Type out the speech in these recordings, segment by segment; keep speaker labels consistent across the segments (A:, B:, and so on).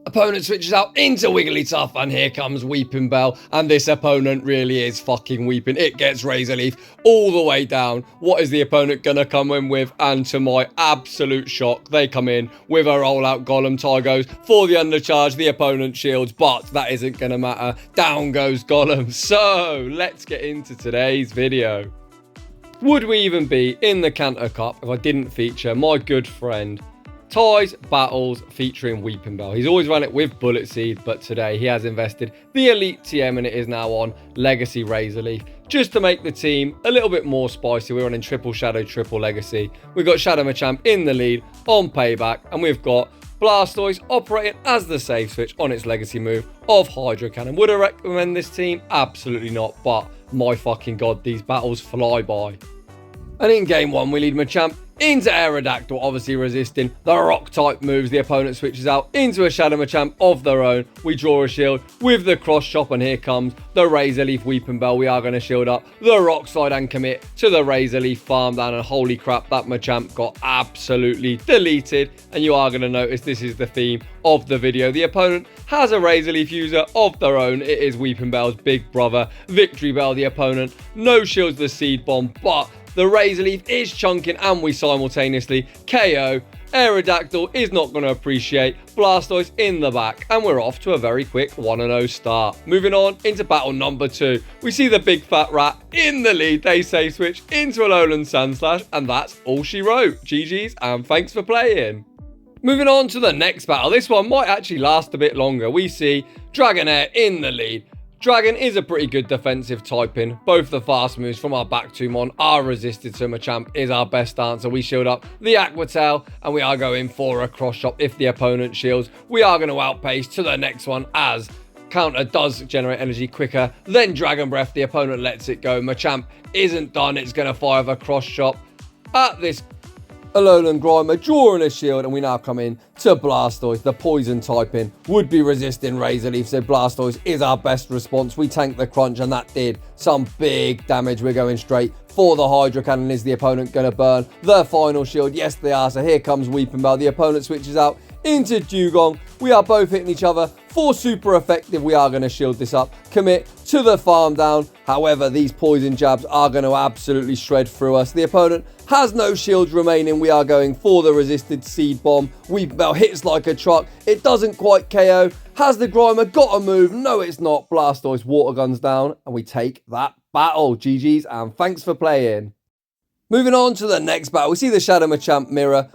A: Opponent switches out into Wigglytuff, and here comes Weepinbell, and this opponent really is fucking weeping. It gets Razor Leaf all the way down. What is the opponent gonna come in with? And to my absolute shock, they come in with a rollout Golem. Tie goes for the undercharge, the opponent shields, but that isn't gonna matter. Down goes Golem. So let's get into today's video. Would we even be in the Kanto Cup if I didn't feature my good friend Ty's battles featuring Weepinbell? He's always run it with Bullet Seed, but today he has invested the Elite TM and it is now on Legacy Razor Leaf. Just to make the team a little bit more spicy, we're running triple Shadow, triple Legacy. We've got Shadow Machamp in the lead on Payback, and we've got Blastoise operating as the safe switch on its Legacy move of Hydro Cannon. Would I recommend this team? Absolutely not, but my fucking god, these battles fly by. And in game one, we lead Machamp into Aerodactyl, obviously resisting the rock type moves. The opponent switches out into a Shadow Machamp of their own. We draw a shield with the cross chop, and here comes the Razor Leaf Weepinbell. We are going to shield up the rock slide and commit to the Razor Leaf farm down, and holy crap, that Machamp got absolutely deleted. And you are going to notice this is the theme of the video. The opponent has a Razor Leaf user of their own. It is Weepinbell's big brother, Victory. The opponent no shields the Seed Bomb, but the Razor Leaf is chunking, and we simultaneously KO. Aerodactyl is not going to appreciate. Blastoise in the back, and we're off to a very quick 1-0 start. Moving on into battle number 2. We see the big fat rat in the lead. They say switch into alolan Sandslash, and that's all she wrote. GG's, and thanks for playing. Moving on to the next battle. This one might actually last a bit longer. We see Dragonair in the lead. Dragon is a pretty good defensive typing. Both the fast moves from our back two mon are resisted, so Machamp is our best answer. We shield up the Aqua Tail, and we are going for a cross chop if the opponent shields. We are going to outpace to the next one, as counter does generate energy quicker than Dragon Breath. The opponent lets it go. Machamp isn't done. It's going to fire the cross chop at this Alolan Grimer, drawing a shield, and we now come in to Blastoise. The poison typing would be resisting Razor Leaf, so Blastoise is our best response. We tank the crunch, and that did some big damage. We're going straight for the Hydro Cannon. Is the opponent going to burn the final shield? Yes, they are. So here comes Weepinbell. The opponent switches out into Dugong. We are both hitting each other for super effective. We are going to shield this up, commit to the farm down. However, these poison jabs are going to absolutely shred through us. The opponent has no shields remaining. We are going for the resisted Seed Bomb. Weepinbell hits like a truck. It doesn't quite KO. Has the Grimer got a move? No, it's not. Blastoise water guns down, and we take that battle. GG's, and thanks for playing. Moving on to the next battle, we see the Shadow Machamp mirror.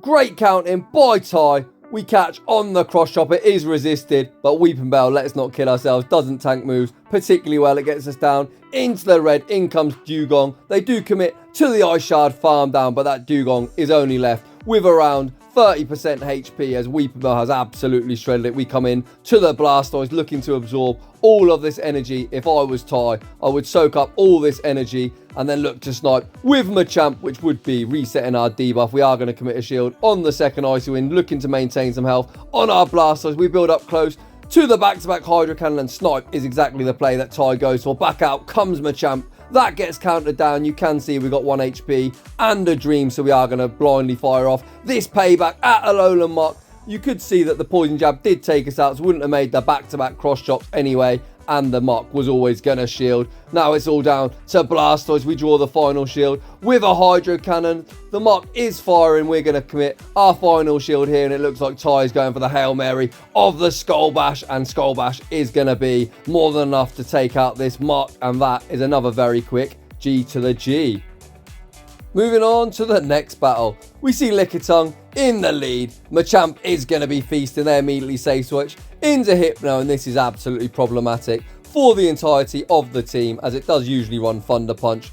A: Great counting by Ty. We catch on the cross chop. It is resisted, but Weepinbell, let's not kid ourselves, doesn't tank moves particularly well. It gets us down into the red. In comes Dugong. They do commit to the Ice Shard farm down, but that Dugong is only left with around 30% HP, as Weepinbell has absolutely shredded it. We come in to the Blastoise, looking to absorb all of this energy. If I was Ty, I would soak up all this energy and then look to snipe with Machamp, which would be resetting our debuff. We are going to commit a shield on the second Icy Wind, looking to maintain some health on our Blastoise. We build up close to the back-to-back Hydro Cannon, and snipe is exactly the play that Ty goes for. Back out comes Machamp. That gets countered down. You can see we've got 1 HP and a dream, so we are going to blindly fire off this Payback at Alolan Mark. You could see that the poison jab did take us out, so wouldn't have made the back-to-back cross chops anyway, and the Mark was always going to shield. Now it's all down to Blastoise. We draw the final shield with a Hydro Cannon. The Mark is firing. We're going to commit our final shield here, and it looks like Ty is going for the Hail Mary of the Skull Bash, and Skull Bash is going to be more than enough to take out this Mark, and that is another very quick G to the G. Moving on to the next battle, we see Lickitung in the lead. Machamp is going to be feasting. They immediately safe switch into Hypno, and this is absolutely problematic for the entirety of the team, as it does usually run Thunder Punch.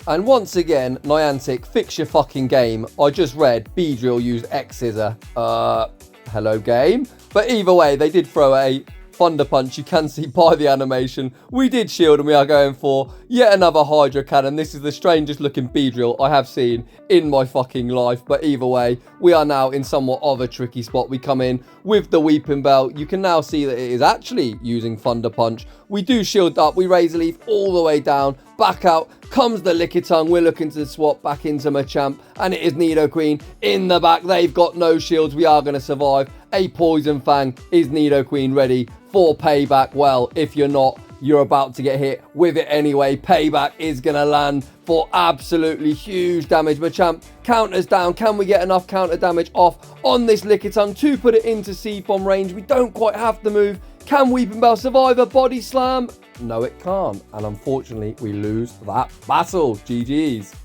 A: And once again, Niantic, fix your fucking game. I just read Beedrill used X-Scissor. Hello game. But either way, they did throw a Thunder Punch. You can see by the animation we did shield, and we are going for yet another Hydro Cannon. This is the strangest looking Beedrill I have seen in my fucking life, but either way, we are now in somewhat of a tricky spot. We come in with the Weepinbell. You can now see that it is actually using Thunder Punch. We do shield up. We Razor Leaf all the way down. Back out comes the Lickitung. We're looking to swap back into Machamp, and it is Nidoqueen in the back. They've got no shields. We are going to survive. A Poison Fang. Is Nidoqueen ready for Payback? Well, if you're not, you're about to get hit with it anyway. Payback is going to land for absolutely huge damage. Machamp counters down. Can we get enough counter damage off on this Lickitung to put it into Seed Bomb range? We don't quite have the move. Can Weepinbell survive a body slam? No, it can't. And unfortunately, we lose that battle. GG's.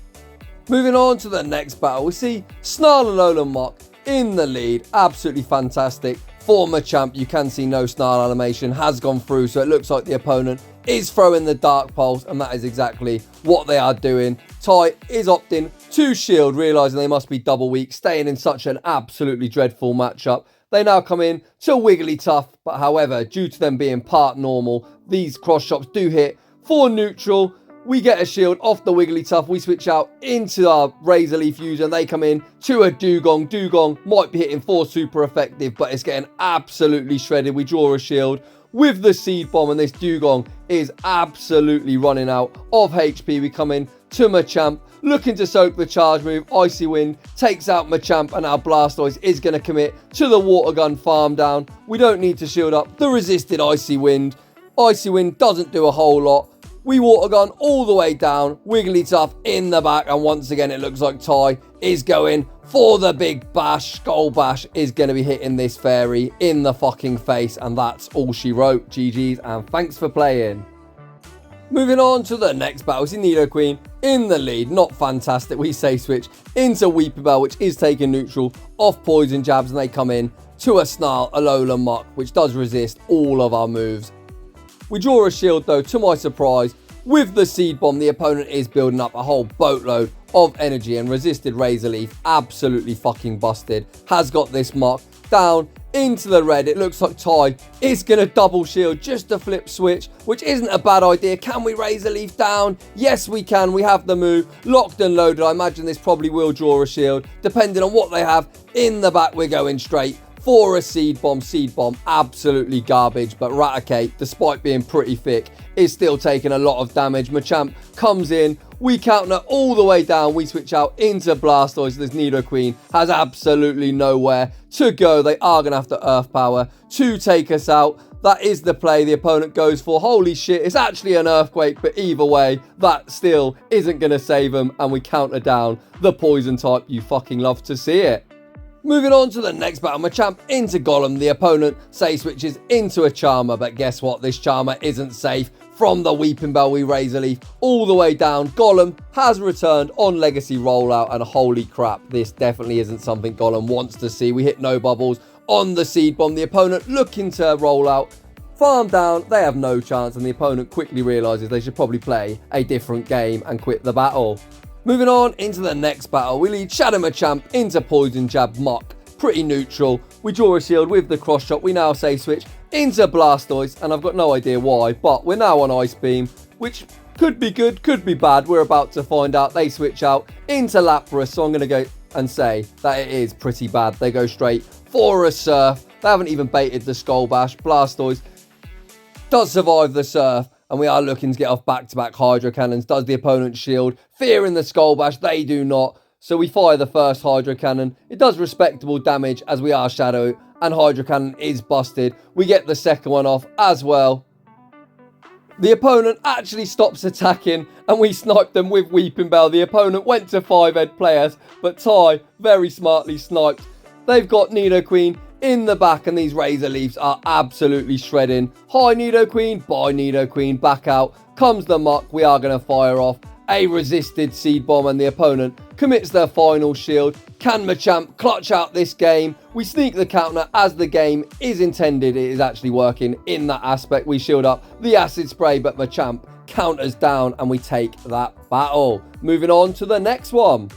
A: Moving on to the next battle, we see Snarl and Alolan Mach in the lead. Absolutely fantastic. For Machamp, you can see no Snarl animation has gone through, so it looks like the opponent is throwing the Dark Pulse, and that is exactly what they are doing. Tai is opting to shield, realising they must be double weak, staying in such an absolutely dreadful matchup. They now come in to Wigglytuff, but however, due to them being part normal, these cross shots do hit for neutral. We get a shield off the Wigglytuff. We switch out into our Razor Leaf user, and they come in to a Dugong. Dugong might be hitting for super effective, but it's getting absolutely shredded. We draw a shield with the Seed Bomb, and this Dugong is absolutely running out of HP. We come in to Machamp, looking to soak the charge move. Icy Wind takes out Machamp, and our Blastoise is going to commit to the Water Gun farm down. We don't need to shield up the resisted Icy Wind. Icy Wind doesn't do a whole lot. We Water Gun all the way down. Wigglytuff in the back. And once again, it looks like Tai is going for the big bash. Skull Bash is going to be hitting this fairy in the fucking face. And that's all she wrote. GG's and thanks for playing. Moving on to the next battle. We see Nidoqueen in the lead. Not fantastic. We say switch into Weepinbell, which is taking neutral off poison jabs. And they come in to a Snarl, Alolan Mach, which does resist all of our moves. We draw a shield though, to my surprise. With the Seed Bomb, the opponent is building up a whole boatload of energy, and resisted Razor Leaf, absolutely fucking busted, has got this Mach down into the red. It looks like Tai is going to double shield just to flip switch, which isn't a bad idea. Can we Razor Leaf down? Yes, we can. We have the move locked and loaded. I imagine this probably will draw a shield. Depending on what they have in the back, we're going straight for a Seed Bomb. Seed Bomb, absolutely garbage, but Raticate, despite being pretty thick, is still taking a lot of damage. Machamp comes in, we counter all the way down, we switch out into Blastoise. This Nidoqueen has absolutely nowhere to go. They are going to have to Earth Power to take us out. That is the play the opponent goes for. Holy shit, it's actually an Earthquake, but either way, that still isn't going to save them, and we counter down the Poison type. You fucking love to see it. Moving on to the next battle, Machamp into Golem. The opponent say switches into a Charmer, but guess what? This Charmer isn't safe from the Weepinbell. We Razor Leaf all the way down. Golem has returned on Legacy Rollout, and holy crap, this definitely isn't something Golem wants to see. We hit no bubbles on the Seed Bomb. The opponent looking to roll out, farm down, they have no chance, and the opponent quickly realises they should probably play a different game and quit the battle. Moving on into the next battle, we lead Shadow Machamp into Poison Jab Mach. Pretty neutral. We draw a shield with the cross shot. We now say switch into Blastoise, and I've got no idea why, but we're now on Ice Beam, which could be good, could be bad. We're about to find out. They switch out into Lapras, so I'm going to go and say that it is pretty bad. They go straight for a Surf. They haven't even baited the Skull Bash. Blastoise does survive the Surf, and we are looking to get off back-to-back Hydro Cannons. Does the opponent shield? Fearing the Skull Bash, they do not. So we fire the first Hydro Cannon. It does respectable damage as we are Shadow, and Hydro Cannon is busted. We get the second one off as well. The opponent actually stops attacking, and we snipe them with Weepinbell. The opponent went to 5-head players, but Tai very smartly sniped. They've got Nidoqueen in the back, and these Razor Leaves are absolutely shredding. Hi Nidoqueen, bye Nidoqueen, back out comes the Mach. We are going to fire off a resisted Seed Bomb, and the opponent commits their final shield. Can Machamp clutch out this game? We sneak the counter as the game is intended. It is actually working in that aspect. We shield up the Acid Spray, but Machamp counters down, and we take that battle. Moving on to the next one.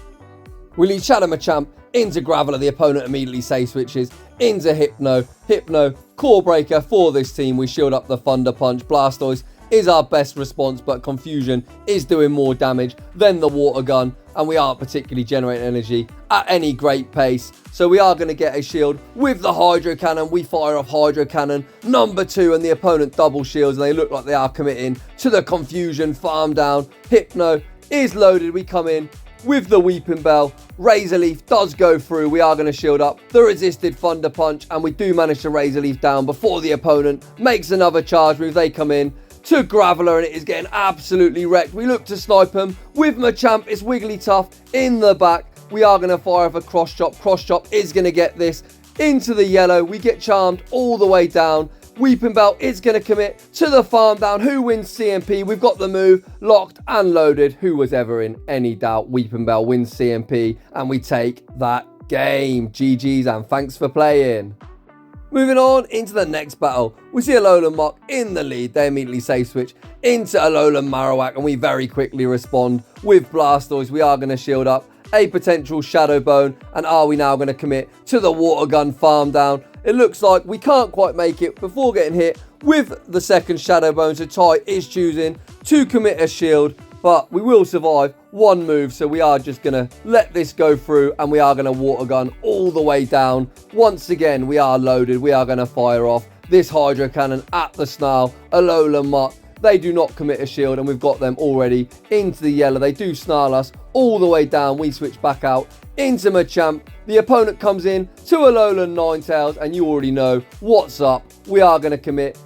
A: We lead Shadow Machamp into Graveler. The opponent immediately say switches into Hypno. Hypno, core breaker for this team. We shield up the Thunder Punch. Blastoise is our best response, but Confusion is doing more damage than the Water Gun, and we aren't particularly generating energy at any great pace. So we are going to get a shield with the Hydro Cannon. We fire off Hydro Cannon number 2, and the opponent double shields, and they look like they are committing to the Confusion farm down. Hypno is loaded. We come in with the Weepinbell. Razor Leaf does go through. We are going to shield up the resisted Thunder Punch, and we do manage to Razor Leaf down before the opponent makes another charge move. They come in to Graveler, and it is getting absolutely wrecked. We look to snipe him with Machamp. It's Wigglytuff in the back. We are going to fire off a Cross Chop. Cross Chop is going to get this into the yellow. We get charmed all the way down. Weepinbell is going to commit to the farm down. Who wins CMP? We've got the move locked and loaded. Who was ever in any doubt? Weepinbell wins CMP, and we take that game. GG's, and thanks for playing. Moving on into the next battle, we see Alolan Mach in the lead. They immediately safe switch into Alolan Marowak, and we very quickly respond with Blastoise. We are going to shield up a potential Shadow Bone, and are we now going to commit to the Water Gun farm down? It looks like we can't quite make it before getting hit with the second Shadow Bone, so Ty is choosing to commit a shield, but we will survive one move, so we are just going to let this go through, and we are going to Water Gun all the way down. Once again, we are loaded. We are going to fire off this Hydro Cannon at the Snarl. Alolan Mach, they do not commit a shield, and we've got them already into the yellow. They do Snarl us all the way down. We switch back out into Machamp. The opponent comes in to Alolan Ninetales, and you already know what's up. We are going to commit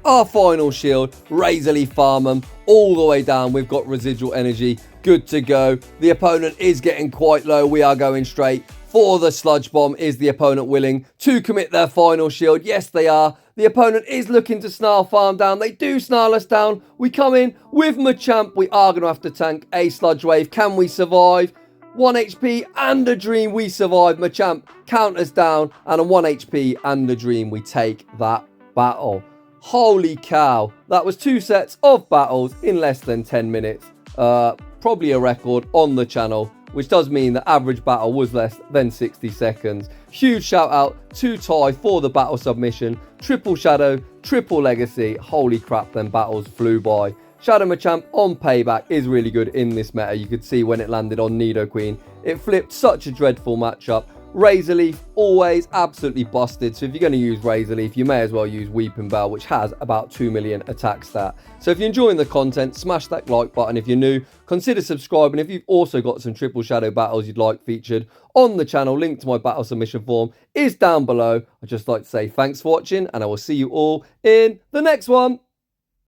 A: our final shield, Razor Leaf farm them all the way down. We've got residual energy, good to go. The opponent is getting quite low. We are going straight for the Sludge Bomb. Is the opponent willing to commit their final shield? Yes, they are. The opponent is looking to Snarl farm down. They do Snarl us down. We come in with Machamp. We are going to have to tank a Sludge Wave. Can we survive? 1 HP and a Dream. We survive. Machamp counters down, and on 1 HP and a Dream, we take that battle. Holy cow. That was 2 sets of battles in less than 10 minutes. Probably a record on the channel, which does mean the average battle was less than 60 seconds. Huge shout out to Ty for the battle submission. Triple Shadow, triple Legacy. Holy crap, them battles flew by. Shadow Machamp on Payback is really good in this meta. You could see when it landed on Nidoqueen, it flipped such a dreadful matchup. Razor Leaf, always absolutely busted. So if you're going to use Razor Leaf, you may as well use Weepinbell, which has about 2 million attack stat. So if you're enjoying the content, smash that like button. If you're new, consider subscribing. If you've also got some Triple Shadow battles you'd like featured on the channel, link to my battle submission form is down below. I'd just like to say thanks for watching, and I will see you all in the next one.